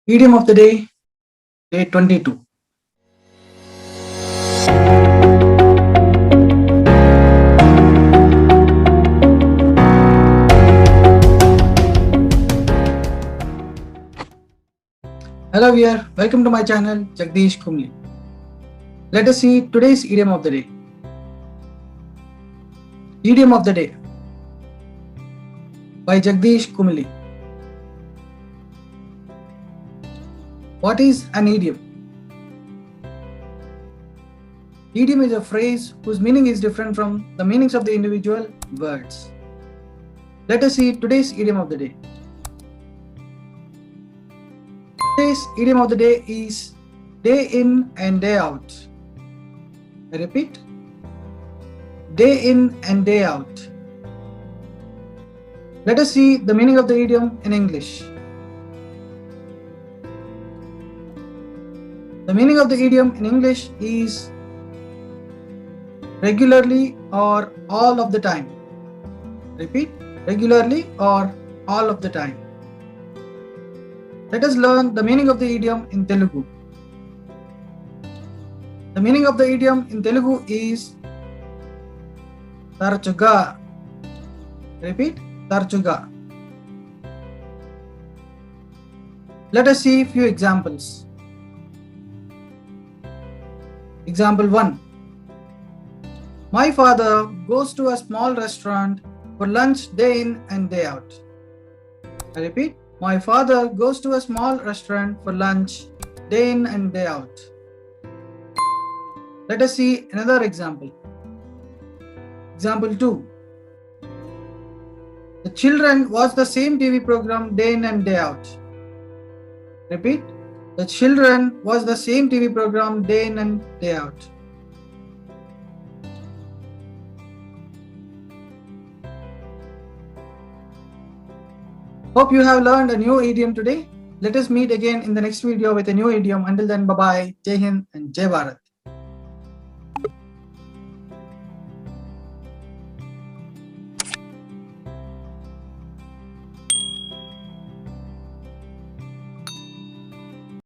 Idiom of the day, day 22. Hello viewer, welcome to my channel Jagadesh Kumili. Let us see today's idiom of the day. Idiom of the day by Jagadesh Kumili. What is an idiom? Idiom is a phrase whose meaning is different from the meanings of the individual words. Let us see today's idiom of the day. Today's idiom of the day is day in and day out. I repeat, day in and day out. Let us see the meaning of the idiom in English. The meaning of the idiom in English is regularly or all of the time. Repeat, regularly or all of the time. Let us learn the meaning of the idiom in Telugu. The meaning of the idiom in Telugu is Tarachuga. Repeat, Tarachuga. Let us see a few examples. Example 1. My father goes to a small restaurant for lunch day in and day out. I repeat, my father goes to a small restaurant for lunch day in and day out. Let us see another example. Example 2. The children watch the same TV program day in and day out. Repeat, the children watch the same TV program day in and day out. Hope you have learned a new idiom today. Let us meet again in the next video with a new idiom. Until then, bye-bye, Jai Hind and Jai Bharat.